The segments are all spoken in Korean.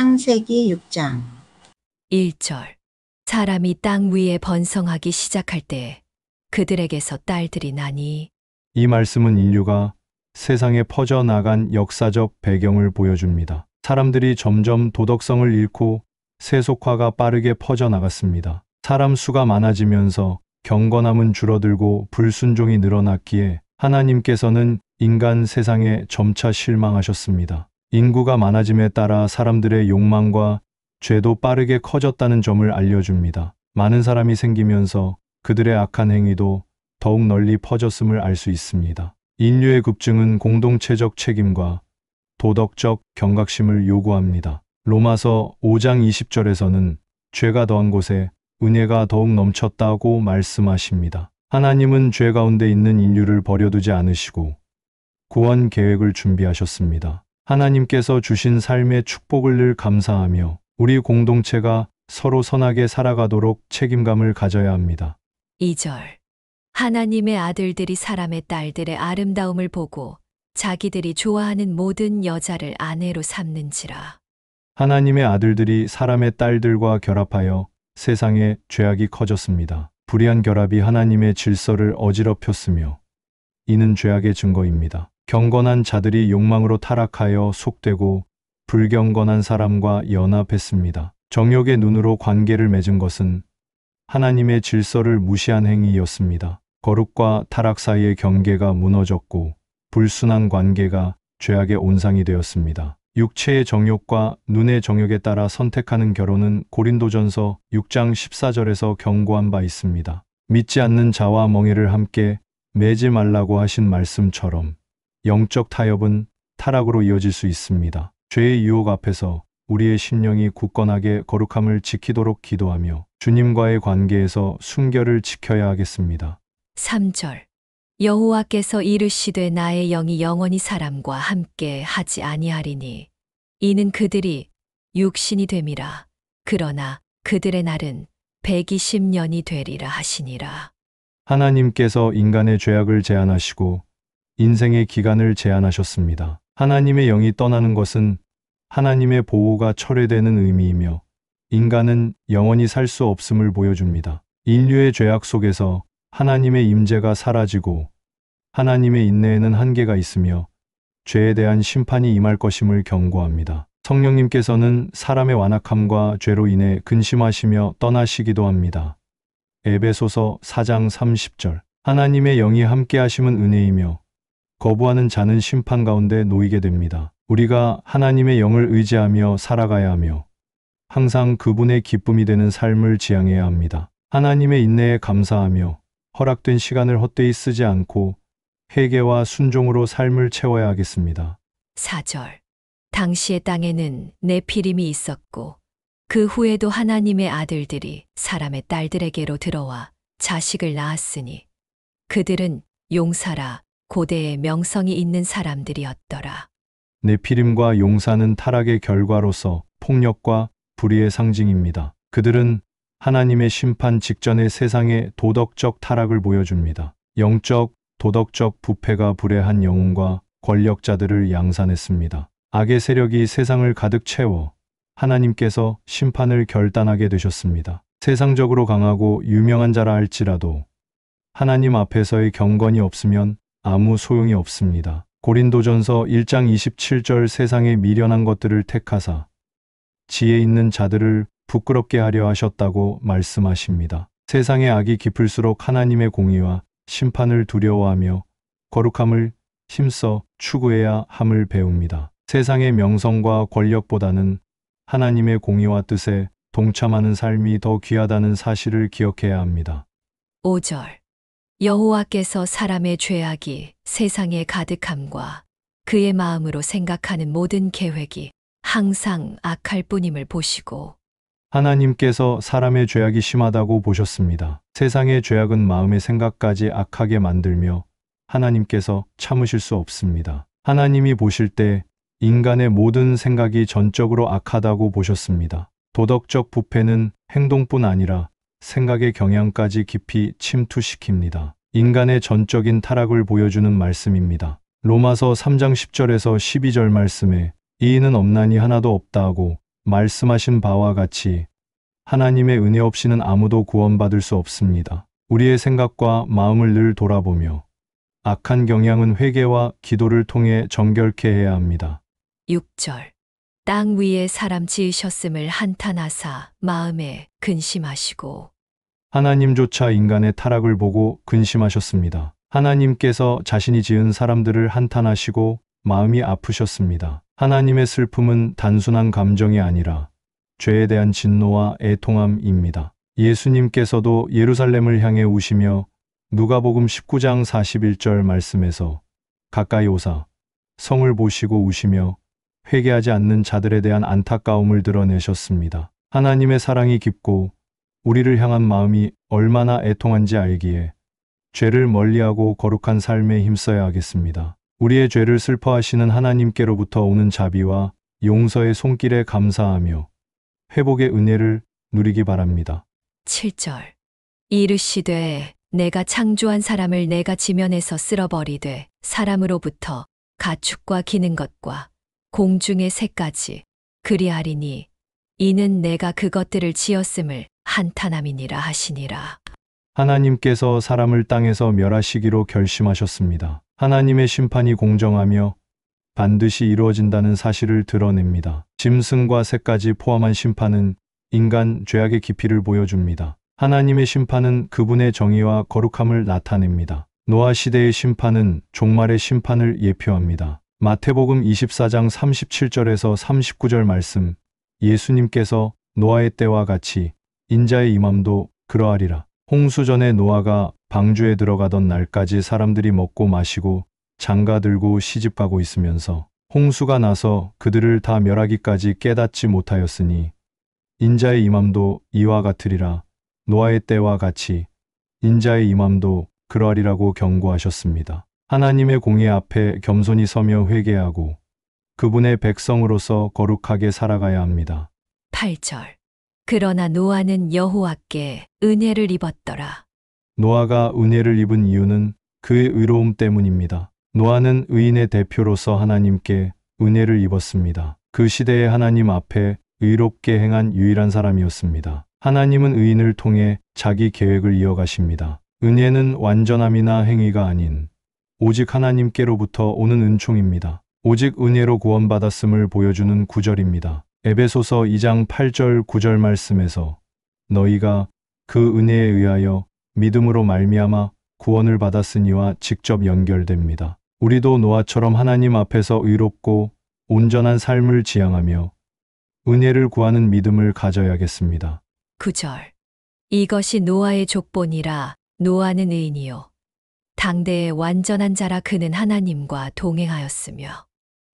창세기 6장 1절. 사람이 땅 위에 번성하기 시작할 때 그들에게서 딸들이 나니. 이 말씀은 인류가 세상에 퍼져나간 역사적 배경을 보여줍니다. 사람들이 점점 도덕성을 잃고 세속화가 빠르게 퍼져나갔습니다. 사람 수가 많아지면서 경건함은 줄어들고 불순종이 늘어났기에 하나님께서는 인간 세상에 점차 실망하셨습니다. 인구가 많아짐에 따라 사람들의 욕망과 죄도 빠르게 커졌다는 점을 알려줍니다. 많은 사람이 생기면서 그들의 악한 행위도 더욱 널리 퍼졌음을 알 수 있습니다. 인류의 급증은 공동체적 책임과 도덕적 경각심을 요구합니다. 로마서 5장 20절에서는 죄가 더한 곳에 은혜가 더욱 넘쳤다고 말씀하십니다. 하나님은 죄 가운데 있는 인류를 버려두지 않으시고 구원 계획을 준비하셨습니다. 하나님께서 주신 삶의 축복을 늘 감사하며 우리 공동체가 서로 선하게 살아가도록 책임감을 가져야 합니다. 2절. 하나님의 아들들이 사람의 딸들의 아름다움을 보고 자기들이 좋아하는 모든 여자를 아내로 삼는지라. 하나님의 아들들이 사람의 딸들과 결합하여 세상에 죄악이 커졌습니다. 불의한 결합이 하나님의 질서를 어지럽혔으며 이는 죄악의 증거입니다. 경건한 자들이 욕망으로 타락하여 속되고 불경건한 사람과 연합했습니다. 정욕의 눈으로 관계를 맺은 것은 하나님의 질서를 무시한 행위였습니다. 거룩과 타락 사이의 경계가 무너졌고 불순한 관계가 죄악의 온상이 되었습니다. 육체의 정욕과 눈의 정욕에 따라 선택하는 결혼은 고린도전서 6장 14절에서 경고한 바 있습니다. 믿지 않는 자와 멍에를 함께 매지 말라고 하신 말씀처럼 영적 타협은 타락으로 이어질 수 있습니다. 죄의 유혹 앞에서 우리의 심령이 굳건하게 거룩함을 지키도록 기도하며 주님과의 관계에서 순결을 지켜야 하겠습니다. 3절. 여호와께서 이르시되 나의 영이 영원히 사람과 함께 하지 아니하리니 이는 그들이 육신이 됨이라. 그러나 그들의 날은 120년이 되리라 하시니라. 하나님께서 인간의 죄악을 제한하시고 인생의 기간을 제한하셨습니다. 하나님의 영이 떠나는 것은 하나님의 보호가 철회되는 의미이며 인간은 영원히 살 수 없음을 보여줍니다. 인류의 죄악 속에서 하나님의 임재가 사라지고 하나님의 인내에는 한계가 있으며 죄에 대한 심판이 임할 것임을 경고합니다. 성령님께서는 사람의 완악함과 죄로 인해 근심하시며 떠나시기도 합니다. 에베소서 4장 30절. 하나님의 영이 함께 하심은 은혜이며 거부하는 자는 심판 가운데 놓이게 됩니다. 우리가 하나님의 영을 의지하며 살아가야 하며 항상 그분의 기쁨이 되는 삶을 지향해야 합니다. 하나님의 인내에 감사하며 허락된 시간을 헛되이 쓰지 않고 회개와 순종으로 삶을 채워야 하겠습니다. 4절. 당시의 땅에는 네피림이 있었고 그 후에도 하나님의 아들들이 사람의 딸들에게로 들어와 자식을 낳았으니 그들은 용사라 고대의 명성이 있는 사람들이었더라. 네피림과 용사는 타락의 결과로서 폭력과 불의의 상징입니다. 그들은 하나님의 심판 직전의 세상의 도덕적 타락을 보여줍니다. 영적, 도덕적 부패가 불의한 영웅과 권력자들을 양산했습니다. 악의 세력이 세상을 가득 채워 하나님께서 심판을 결단하게 되셨습니다. 세상적으로 강하고 유명한 자라 할지라도 하나님 앞에서의 경건이 없으면 아무 소용이 없습니다. 고린도전서 1장 27절 세상의 미련한 것들을 택하사 지혜 있는 자들을 부끄럽게 하려 하셨다고 말씀하십니다. 세상의 악이 깊을수록 하나님의 공의와 심판을 두려워하며 거룩함을 힘써 추구해야 함을 배웁니다. 세상의 명성과 권력보다는 하나님의 공의와 뜻에 동참하는 삶이 더 귀하다는 사실을 기억해야 합니다. 5절. 여호와께서 사람의 죄악이 세상에 가득함과 그의 마음으로 생각하는 모든 계획이 항상 악할 뿐임을 보시고 하나님께서 사람의 죄악이 심하다고 보셨습니다. 세상의 죄악은 마음의 생각까지 악하게 만들며 하나님께서 참으실 수 없습니다. 하나님이 보실 때 인간의 모든 생각이 전적으로 악하다고 보셨습니다. 도덕적 부패는 행동뿐 아니라 생각의 경향까지 깊이 침투시킵니다. 인간의 전적인 타락을 보여주는 말씀입니다. 로마서 3장 10절에서 12절 말씀에 이인은 없나니 하나도 없다 하고 말씀하신 바와 같이 하나님의 은혜 없이는 아무도 구원받을 수 없습니다. 우리의 생각과 마음을 늘 돌아보며 악한 경향은 회개와 기도를 통해 정결케 해야 합니다. 6절. 땅 위에 사람 지으셨음을 한탄하사 마음에 근심하시고. 하나님조차 인간의 타락을 보고 근심하셨습니다. 하나님께서 자신이 지은 사람들을 한탄하시고 마음이 아프셨습니다. 하나님의 슬픔은 단순한 감정이 아니라 죄에 대한 진노와 애통함입니다. 예수님께서도 예루살렘을 향해 우시며 누가복음 19장 41절 말씀에서 가까이 오사 성을 보시고 우시며 회개하지 않는 자들에 대한 안타까움을 드러내셨습니다. 하나님의 사랑이 깊고 우리를 향한 마음이 얼마나 애통한지 알기에 죄를 멀리하고 거룩한 삶에 힘써야 하겠습니다. 우리의 죄를 슬퍼하시는 하나님께로부터 오는 자비와 용서의 손길에 감사하며 회복의 은혜를 누리기 바랍니다. 7절. 이르시되 내가 창조한 사람을 내가 지면에서 쓸어버리되 사람으로부터 가축과 기는 것과 공중의 새까지 그리하리니 이는 내가 그것들을 지었음을 한탄함이니라 하시니라. 하나님께서 사람을 땅에서 멸하시기로 결심하셨습니다. 하나님의 심판이 공정하며 반드시 이루어진다는 사실을 드러냅니다. 짐승과 새까지 포함한 심판은 인간 죄악의 깊이를 보여줍니다. 하나님의 심판은 그분의 정의와 거룩함을 나타냅니다. 노아 시대의 심판은 종말의 심판을 예표합니다. 마태복음 24장 37절에서 39절 말씀, 예수님께서 노아의 때와 같이 인자의 임함도 그러하리라. 홍수 전에 노아가 방주에 들어가던 날까지 사람들이 먹고 마시고 장가 들고 시집가고 있으면서 홍수가 나서 그들을 다 멸하기까지 깨닫지 못하였으니 인자의 임함도 이와 같으리라. 노아의 때와 같이 인자의 임함도 그러하리라고 경고하셨습니다. 하나님의 공의 앞에 겸손히 서며 회개하고 그분의 백성으로서 거룩하게 살아가야 합니다. 8절. 그러나 노아는 여호와께 은혜를 입었더라. 노아가 은혜를 입은 이유는 그의 의로움 때문입니다. 노아는 의인의 대표로서 하나님께 은혜를 입었습니다. 그 시대에 하나님 앞에 의롭게 행한 유일한 사람이었습니다. 하나님은 의인을 통해 자기 계획을 이어가십니다. 은혜는 완전함이나 행위가 아닌 오직 하나님께로부터 오는 은총입니다. 오직 은혜로 구원받았음을 보여주는 구절입니다. 에베소서 2장 8절 9절 말씀에서 너희가 그 은혜에 의하여 믿음으로 말미암아 구원을 받았으니와 직접 연결됩니다. 우리도 노아처럼 하나님 앞에서 의롭고 온전한 삶을 지향하며 은혜를 구하는 믿음을 가져야겠습니다. 9절. 이것이 노아의 족본이라. 노아는 의인이요 당대의 완전한 자라. 그는 하나님과 동행하였으며.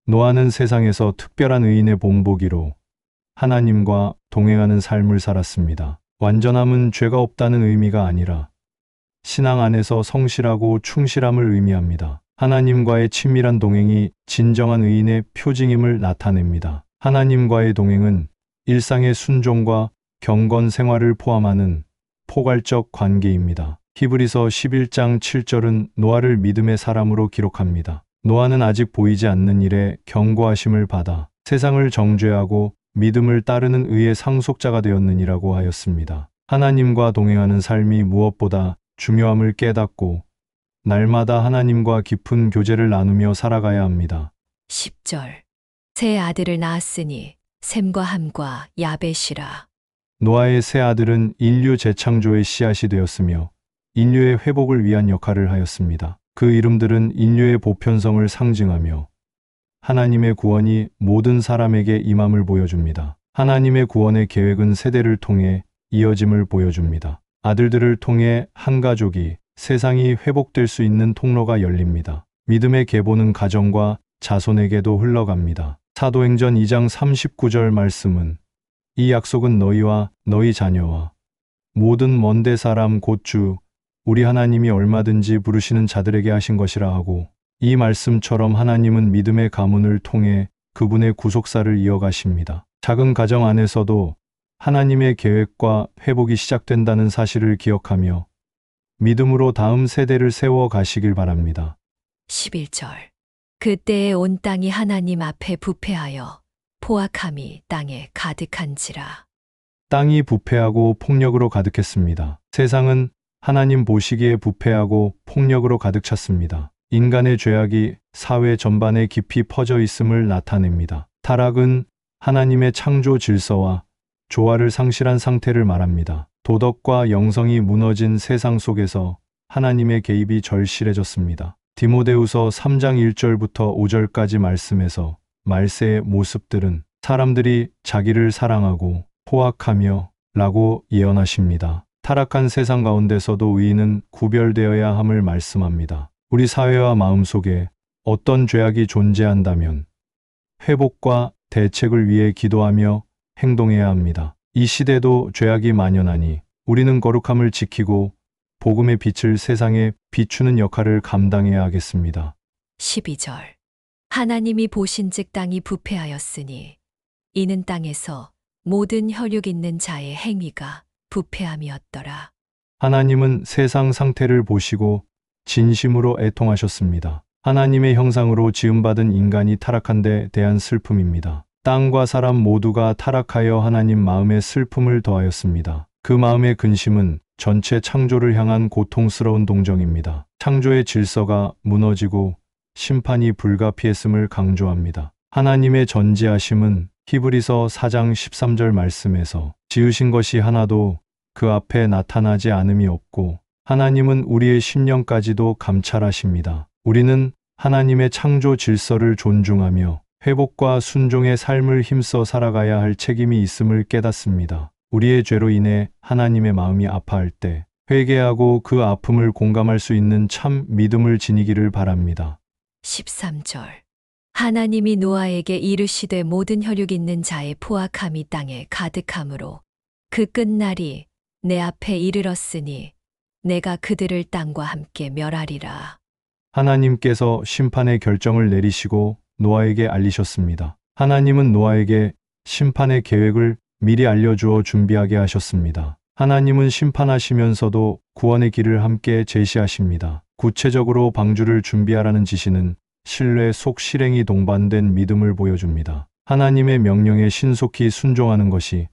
노아는 세상에서 특별한 의인의 본보기로 하나님과 동행하는 삶을 살았습니다. 완전함은 죄가 없다는 의미가 아니라 신앙 안에서 성실하고 충실함을 의미합니다. 하나님과의 친밀한 동행이 진정한 의인의 표징임을 나타냅니다. 하나님과의 동행은 일상의 순종과 경건 생활을 포함하는 포괄적 관계입니다. 히브리서 11장 7절은 노아를 믿음의 사람으로 기록합니다. 노아는 아직 보이지 않는 일에 경고하심을 받아 세상을 정죄하고 믿음을 따르는 의의 상속자가 되었느니라고 하였습니다. 하나님과 동행하는 삶이 무엇보다 중요함을 깨닫고 날마다 하나님과 깊은 교제를 나누며 살아가야 합니다. 10절. 세 아들을 낳았으니 셈과 함과 야벳이라. 노아의 세 아들은 인류 재창조의 씨앗이 되었으며 인류의 회복을 위한 역할을 하였습니다. 그 이름들은 인류의 보편성을 상징하며 하나님의 구원이 모든 사람에게 임함을 보여줍니다. 하나님의 구원의 계획은 세대를 통해 이어짐을 보여줍니다. 아들들을 통해 한 가족이 세상이 회복될 수 있는 통로가 열립니다. 믿음의 계보는 가정과 자손에게도 흘러갑니다. 사도행전 2장 39절 말씀은 이 약속은 너희와 너희 자녀와 모든 먼데 사람 곧 주 우리 하나님이 얼마든지 부르시는 자들에게 하신 것이라 하고, 이 말씀처럼 하나님은 믿음의 가문을 통해 그분의 구속사를 이어가십니다. 작은 가정 안에서도 하나님의 계획과 회복이 시작된다는 사실을 기억하며 믿음으로 다음 세대를 세워 가시길 바랍니다. 11절. 그때에 온 땅이 하나님 앞에 부패하여 포악함이 땅에 가득한지라. 땅이 부패하고 폭력으로 가득했습니다. 세상은 하나님 보시기에 부패하고 폭력으로 가득 찼습니다. 인간의 죄악이 사회 전반에 깊이 퍼져 있음을 나타냅니다. 타락은 하나님의 창조 질서와 조화를 상실한 상태를 말합니다. 도덕과 영성이 무너진 세상 속에서 하나님의 개입이 절실해졌습니다. 디모데후서 3장 1절부터 5절까지 말씀에서 말세의 모습들은 사람들이 자기를 사랑하고 포악하며 라고 예언하십니다. 타락한 세상 가운데서도 의인은 구별되어야 함을 말씀합니다. 우리 사회와 마음 속에 어떤 죄악이 존재한다면 회복과 대책을 위해 기도하며 행동해야 합니다. 이 시대도 죄악이 만연하니 우리는 거룩함을 지키고 복음의 빛을 세상에 비추는 역할을 감당해야 하겠습니다. 12절. 하나님이 보신즉 땅이 부패하였으니 이는 땅에서 모든 혈육 있는 자의 행위가 부패함이었더라. 하나님은 세상 상태를 보시고 진심으로 애통하셨습니다. 하나님의 형상으로 지음받은 인간이 타락한 데 대한 슬픔입니다. 땅과 사람 모두가 타락하여 하나님 마음에 슬픔을 더하였습니다. 그 마음의 근심은 전체 창조를 향한 고통스러운 동정입니다. 창조의 질서가 무너지고 심판이 불가피했음을 강조합니다. 하나님의 전지하심은 히브리서 4장 13절 말씀에서 지으신 것이 하나도 그 앞에 나타나지 않음이 없고 하나님은 우리의 심령까지도 감찰하십니다. 우리는 하나님의 창조 질서를 존중하며 회복과 순종의 삶을 힘써 살아가야 할 책임이 있음을 깨닫습니다. 우리의 죄로 인해 하나님의 마음이 아파할 때 회개하고 그 아픔을 공감할 수 있는 참 믿음을 지니기를 바랍니다. 13절. 하나님이 노아에게 이르시되 모든 혈육 있는 자의 포악함이 땅에 가득함으로 그 끝날이 내 앞에 이르렀으니 내가 그들을 땅과 함께 멸하리라. 하나님께서 심판의 결정을 내리시고 노아에게 알리셨습니다. 하나님은 노아에게 심판의 계획을 미리 알려주어 준비하게 하셨습니다. 하나님은 심판하시면서도 구원의 길을 함께 제시하십니다. 구체적으로 방주를 준비하라는 지시는 신뢰 속 실행이 동반된 믿음을 보여줍니다. 하나님의 명령에 신속히 순종하는 것이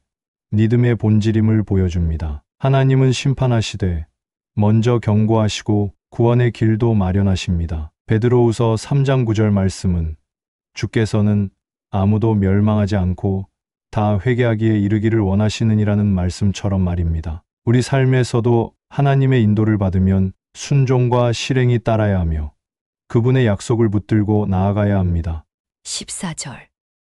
믿음의 본질임을 보여줍니다. 하나님은 심판하시되 먼저 경고하시고 구원의 길도 마련하십니다. 베드로후서 3장 9절 말씀은 주께서는 아무도 멸망하지 않고 다 회개하기에 이르기를 원하시느니라는 말씀처럼 말입니다. 우리 삶에서도 하나님의 인도를 받으면 순종과 실행이 따라야 하며 그분의 약속을 붙들고 나아가야 합니다. 14절.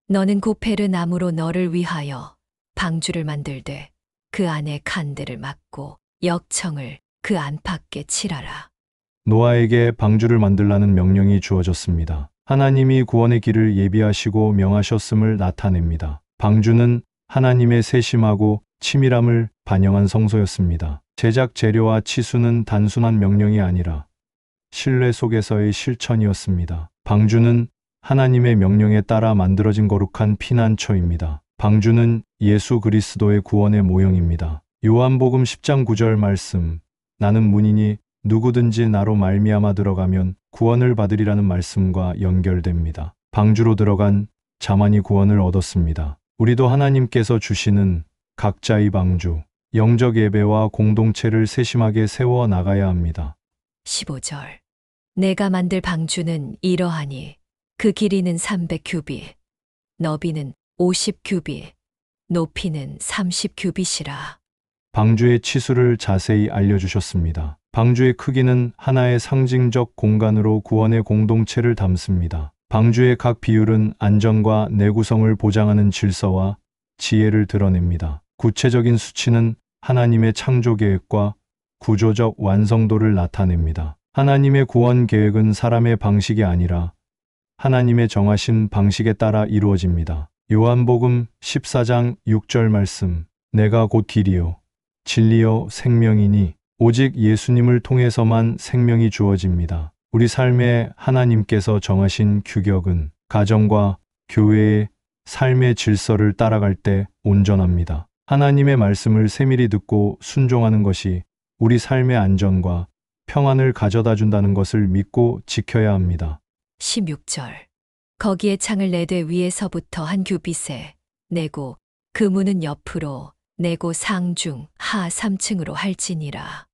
너는 고페르 나무로 너를 위하여 방주를 만들되 그 안에 칸들을 막고 역청을 그 안팎에 칠하라. 노아에게 방주를 만들라는 명령이 주어졌습니다. 하나님이 구원의 길을 예비하시고 명하셨음을 나타냅니다. 방주는 하나님의 세심하고 치밀함을 반영한 성소였습니다. 제작 재료와 치수는 단순한 명령이 아니라 신뢰 속에서의 실천이었습니다. 방주는 하나님의 명령에 따라 만들어진 거룩한 피난처입니다. 방주는 예수 그리스도의 구원의 모형입니다. 요한복음 10장 9절 말씀, 나는 문이니 누구든지 나로 말미암아 들어가면 구원을 받으리라는 말씀과 연결됩니다. 방주로 들어간 자만이 구원을 얻었습니다. 우리도 하나님께서 주시는 각자의 방주, 영적 예배와 공동체를 세심하게 세워 나가야 합니다. 15절. 내가 만들 방주는 이러하니 그 길이는 300규빗, 너비는 50규빗, 높이는 30규빗이라. 방주의 치수를 자세히 알려주셨습니다. 방주의 크기는 하나의 상징적 공간으로 구원의 공동체를 담습니다. 방주의 각 비율은 안전과 내구성을 보장하는 질서와 지혜를 드러냅니다. 구체적인 수치는 하나님의 창조 계획과 구조적 완성도를 나타냅니다. 하나님의 구원 계획은 사람의 방식이 아니라 하나님의 정하신 방식에 따라 이루어집니다. 요한복음 14장 6절 말씀, 내가 곧 길이요 진리요 생명이니 오직 예수님을 통해서만 생명이 주어집니다. 우리 삶에 하나님께서 정하신 규격은 가정과 교회의 삶의 질서를 따라갈 때 온전합니다. 하나님의 말씀을 세밀히 듣고 순종하는 것이 우리 삶의 안전과 평안을 가져다 준다는 것을 믿고 지켜야 합니다. 16절. 거기에 창을 내되 위에서부터 한 규빗에 내고 그 문은 옆으로 내고 상중 하 3층으로 할지니라.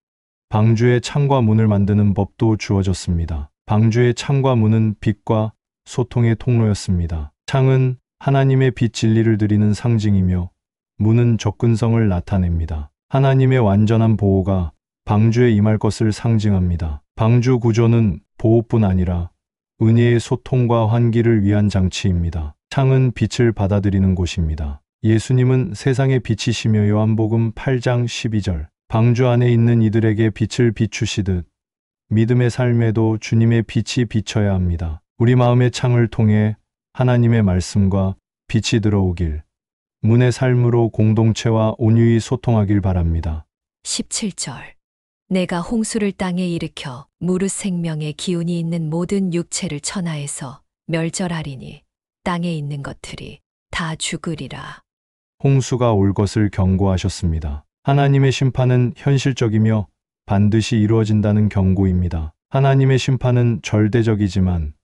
방주의 창과 문을 만드는 법도 주어졌습니다. 방주의 창과 문은 빛과 소통의 통로였습니다. 창은 하나님의 빛 진리를 드리는 상징이며 문은 접근성을 나타냅니다. 하나님의 완전한 보호가 방주에 임할 것을 상징합니다. 방주 구조는 보호뿐 아니라 은혜의 소통과 환기를 위한 장치입니다. 창은 빛을 받아들이는 곳입니다. 예수님은 세상의 빛이시며 요한복음 8장 12절 방주 안에 있는 이들에게 빛을 비추시듯 믿음의 삶에도 주님의 빛이 비춰야 합니다. 우리 마음의 창을 통해 하나님의 말씀과 빛이 들어오길, 문의 삶으로 공동체와 온유히 소통하길 바랍니다. 17절 내가 홍수를 땅에 일으켜 무릇 생명의 기운이 있는 모든 육체를 천하에서 멸절하리니 땅에 있는 것들이 다 죽으리라. 홍수가 올 것을 경고하셨습니다. 하나님의 심판은 현실적이며 반드시 이루어진다는 경고입니다. 하나님의 심판은 절대적이지만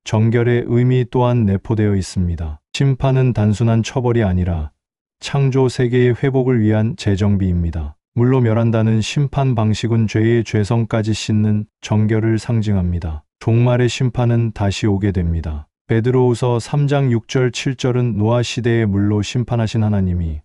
정결의 의미 또한 내포되어 있습니다. 심판은 단순한 처벌이 아니라 창조 세계의 회복을 위한 재정비입니다. 물로 멸한다는 심판 방식은 죄의 죄성까지 씻는 정결을 상징합니다. 종말의 심판은 다시 오게 됩니다. 베드로후서 3장 6절 7절은 노아 시대의 물로 심판하신 하나님이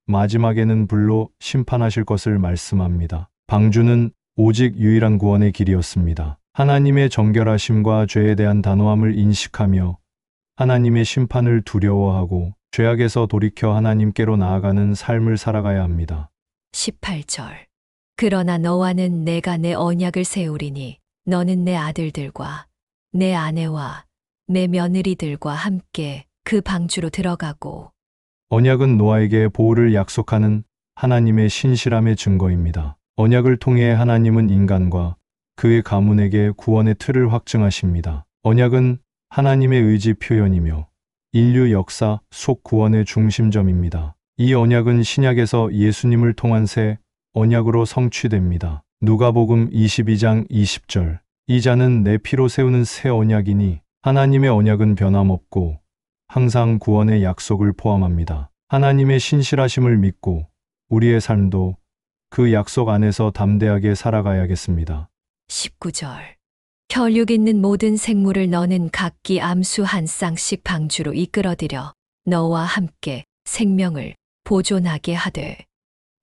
마지막에는 불로 심판하실 것을 말씀합니다. 방주는 오직 유일한 구원의 길이었습니다. 하나님의 정결하심과 죄에 대한 단호함을 인식하며 하나님의 심판을 두려워하고 죄악에서 돌이켜 하나님께로 나아가는 삶을 살아가야 합니다. 18절 그러나 너와는 내가 내 언약을 세우리니 너는 내 아들들과 내 아내와 내 며느리들과 함께 그 방주로 들어가고. 언약은 노아에게 보호를 약속하는 하나님의 신실함의 증거입니다. 언약을 통해 하나님은 인간과 그의 가문에게 구원의 틀을 확증하십니다. 언약은 하나님의 의지 표현이며 인류 역사 속 구원의 중심점입니다. 이 언약은 신약에서 예수님을 통한 새 언약으로 성취됩니다. 누가복음 22장 20절 이 자는 내 피로 세우는 새 언약이니 하나님의 언약은 변함없고 항상 구원의 약속을 포함합니다. 하나님의 신실하심을 믿고 우리의 삶도 그 약속 안에서 담대하게 살아가야겠습니다. 19절 혈육 있는 모든 생물을 너는 각기 암수 한 쌍씩 방주로 이끌어들여 너와 함께 생명을 보존하게 하되.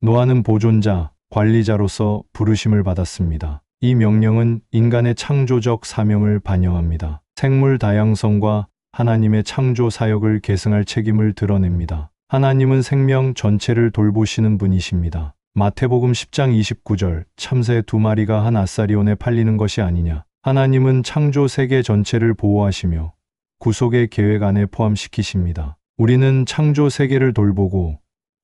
노아는 보존자, 관리자로서 부르심을 받았습니다. 이 명령은 인간의 창조적 사명을 반영합니다. 생물 다양성과 하나님의 창조 사역을 계승할 책임을 드러냅니다. 하나님은 생명 전체를 돌보시는 분이십니다. 마태복음 10장 29절 참새 2마리가 한 아사리온에 팔리는 것이 아니냐. 하나님은 창조 세계 전체를 보호하시며 구속의 계획 안에 포함시키십니다. 우리는 창조 세계를 돌보고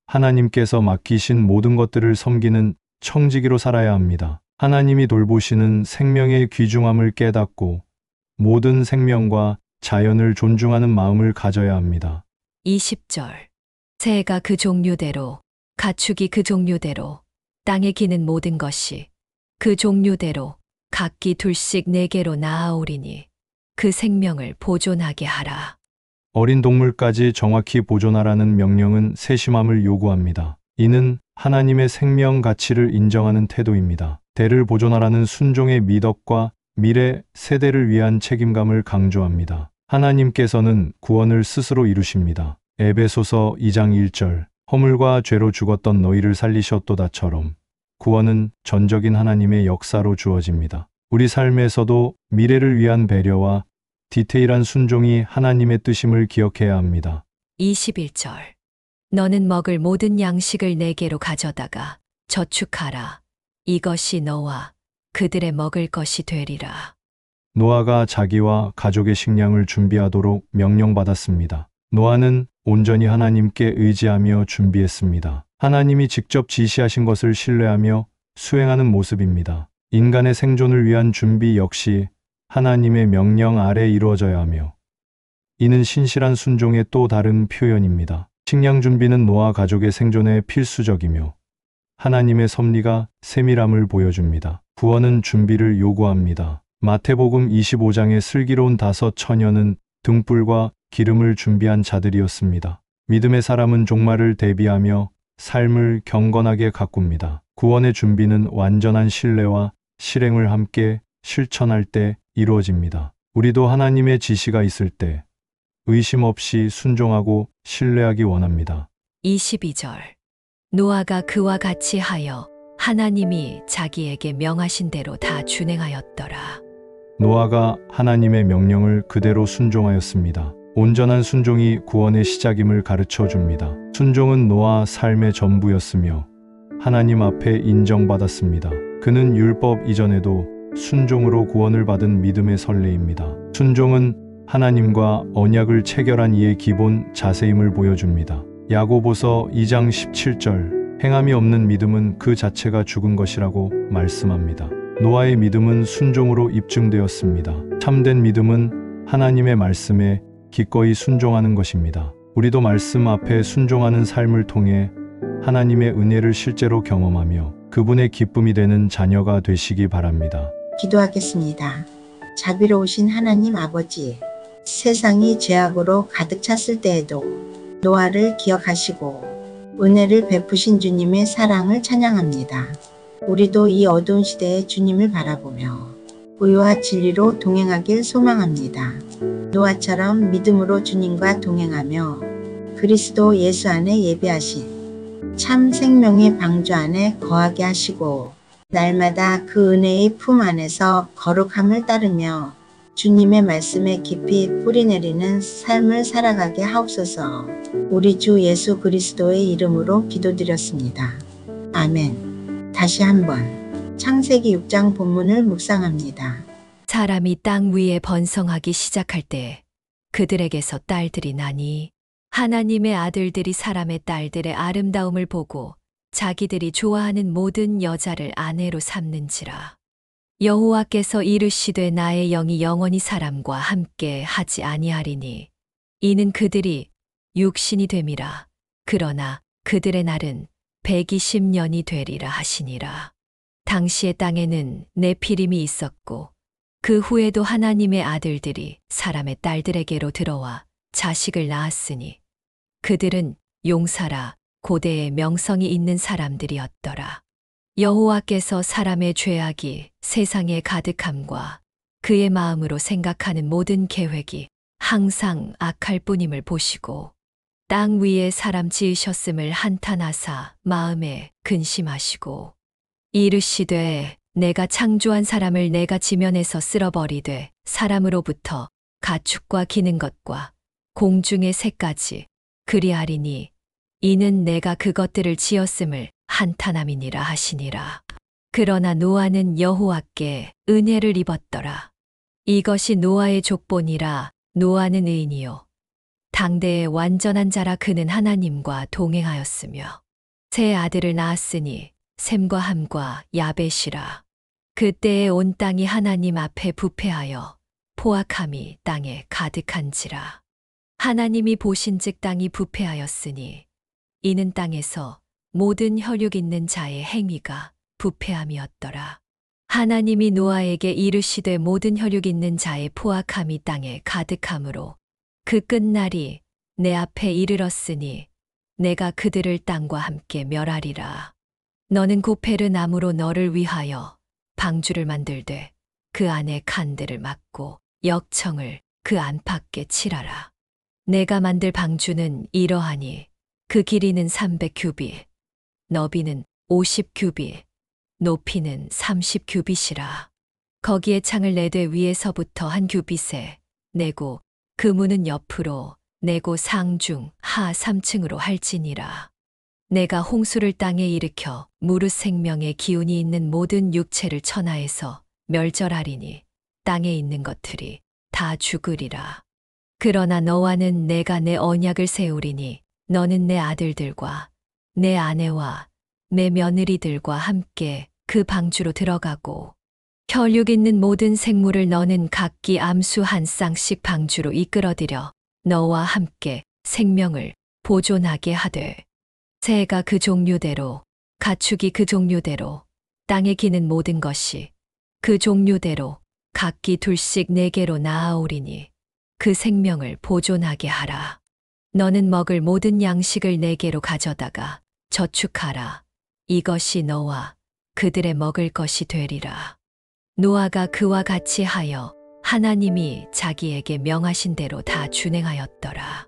하나님께서 맡기신 모든 것들을 섬기는 청지기로 살아야 합니다. 하나님이 돌보시는 생명의 귀중함을 깨닫고 모든 생명과 자연을 존중하는 마음을 가져야 합니다. 20절 새가 그 종류대로 가축이 그 종류대로 땅에 기는 모든 것이 그 종류대로 각기 둘씩 내게로 나아오리니 그 생명을 보존하게 하라. 어린 동물까지 정확히 보존하라는 명령은 세심함을 요구합니다. 이는 하나님의 생명 가치를 인정하는 태도입니다. 대를 보존하라는 순종의 미덕과 미래 세대를 위한 책임감을 강조합니다. 하나님께서는 구원을 스스로 이루십니다. 에베소서 2장 1절 허물과 죄로 죽었던 너희를 살리셨도다처럼 구원은 전적인 하나님의 역사로 주어집니다. 우리 삶에서도 미래를 위한 배려와 디테일한 순종이 하나님의 뜻임을 기억해야 합니다. 21절 너는 먹을 모든 양식을 내게로 가져다가 저축하라. 이것이 너와 그들의 먹을 것이 되리라. 노아가 자기와 가족의 식량을 준비하도록 명령받았습니다. 노아는 온전히 하나님께 의지하며 준비했습니다. 하나님이 직접 지시하신 것을 신뢰하며 수행하는 모습입니다. 인간의 생존을 위한 준비 역시 하나님의 명령 아래 이루어져야 하며 이는 신실한 순종의 또 다른 표현입니다. 식량 준비는 노아 가족의 생존에 필수적이며 하나님의 섭리가 세밀함을 보여줍니다. 구원은 준비를 요구합니다. 마태복음 25장의 슬기로운 5 처녀는 등불과 기름을 준비한 자들이었습니다. 믿음의 사람은 종말을 대비하며 삶을 경건하게 가꿉니다. 구원의 준비는 완전한 신뢰와 실행을 함께 실천할 때 이루어집니다. 우리도 하나님의 지시가 있을 때 의심 없이 순종하고 신뢰하기 원합니다. 22절. 노아가 그와 같이 하여 하나님이 자기에게 명하신 대로 다 준행하였더라. 노아가 하나님의 명령을 그대로 순종하였습니다. 온전한 순종이 구원의 시작임을 가르쳐 줍니다. 순종은 노아 삶의 전부였으며 하나님 앞에 인정받았습니다. 그는 율법 이전에도 순종으로 구원을 받은 믿음의 선례입니다. 순종은 하나님과 언약을 체결한 이의 기본 자세임을 보여줍니다. 야고보서 2장 17절, 행함이 없는 믿음은 그 자체가 죽은 것이라고 말씀합니다. 노아의 믿음은 순종으로 입증되었습니다. 참된 믿음은 하나님의 말씀에 기꺼이 순종하는 것입니다. 우리도 말씀 앞에 순종하는 삶을 통해 하나님의 은혜를 실제로 경험하며 그분의 기쁨이 되는 자녀가 되시기 바랍니다. 기도하겠습니다. 자비로우신 하나님 아버지, 세상이 죄악으로 가득 찼을 때에도 노아를 기억하시고 은혜를 베푸신 주님의 사랑을 찬양합니다. 우리도 이 어두운 시대에 주님을 바라보며 의와 진리로 동행하길 소망합니다. 노아처럼 믿음으로 주님과 동행하며 그리스도 예수 안에 예비하신 참 생명의 방주 안에 거하게 하시고 날마다 그 은혜의 품 안에서 거룩함을 따르며 주님의 말씀에 깊이 뿌리내리는 삶을 살아가게 하옵소서. 우리 주 예수 그리스도의 이름으로 기도드렸습니다. 아멘. 다시 한번 창세기 6장 본문을 묵상합니다. 사람이 땅 위에 번성하기 시작할 때 그들에게서 딸들이 나니 하나님의 아들들이 사람의 딸들의 아름다움을 보고 자기들이 좋아하는 모든 여자를 아내로 삼는지라. 여호와께서 이르시되 나의 영이 영원히 사람과 함께 하지 아니하리니 이는 그들이 육신이 됨이라. 그러나 그들의 날은 120년이 되리라 하시니라. 당시의 땅에는 네피림이 있었고 그 후에도 하나님의 아들들이 사람의 딸들에게로 들어와 자식을 낳았으니 그들은 용사라 고대의 명성이 있는 사람들이었더라. 여호와께서 사람의 죄악이 세상에 가득함과 그의 마음으로 생각하는 모든 계획이 항상 악할 뿐임을 보시고 땅 위에 사람 지으셨음을 한탄하사 마음에 근심하시고 이르시되 내가 창조한 사람을 내가 지면에서 쓸어버리되 사람으로부터 가축과 기는 것과 공중의 새까지 그리하리니 이는 내가 그것들을 지었음을 한탄함이니라 하시니라. 그러나 노아는 여호와께 은혜를 입었더라. 이것이 노아의 족본이라. 노아는 의인이요 당대의 완전한 자라. 그는 하나님과 동행하였으며 세 아들을 낳았으니 셈과 함과 야벳이라. 그때에 온 땅이 하나님 앞에 부패하여 포악함이 땅에 가득한지라. 하나님이 보신즉 땅이 부패하였으니 이는 땅에서 모든 혈육 있는 자의 행위가 부패함이었더라. 하나님이 노아에게 이르시되 모든 혈육 있는 자의 포악함이 땅에 가득함으로 그 끝날이 내 앞에 이르렀으니 내가 그들을 땅과 함께 멸하리라. 너는 고페르 나무로 너를 위하여 방주를 만들되 그 안에 칸들을 막고 역청을 그 안팎에 칠하라. 내가 만들 방주는 이러하니 그 길이는 300규빗, 너비는 50규빗, 높이는 30규빗이라. 거기에 창을 내되 위에서부터 한 규빗에 내고 그 문은 옆으로 내고 상중 하 3층으로 할지니라. 내가 홍수를 땅에 일으켜 무릇 생명의 기운이 있는 모든 육체를 천하에서 멸절하리니 땅에 있는 것들이 다 죽으리라. 그러나 너와는 내가 내 언약을 세우리니 너는 내 아들들과 내 아내와 내 며느리들과 함께 그 방주로 들어가고 혈육 있는 모든 생물을 너는 각기 암수 한 쌍씩 방주로 이끌어들여 너와 함께 생명을 보존하게 하되 새가 그 종류대로 가축이 그 종류대로 땅에 기는 모든 것이 그 종류대로 각기 둘씩 내게로 나아오리니 그 생명을 보존하게 하라. 너는 먹을 모든 양식을 내게로 가져다가 저축하라. 이것이 너와 그들의 먹을 것이 되리라. 노아가 그와 같이 하여 하나님이 자기에게 명하신 대로 다 준행하였더라.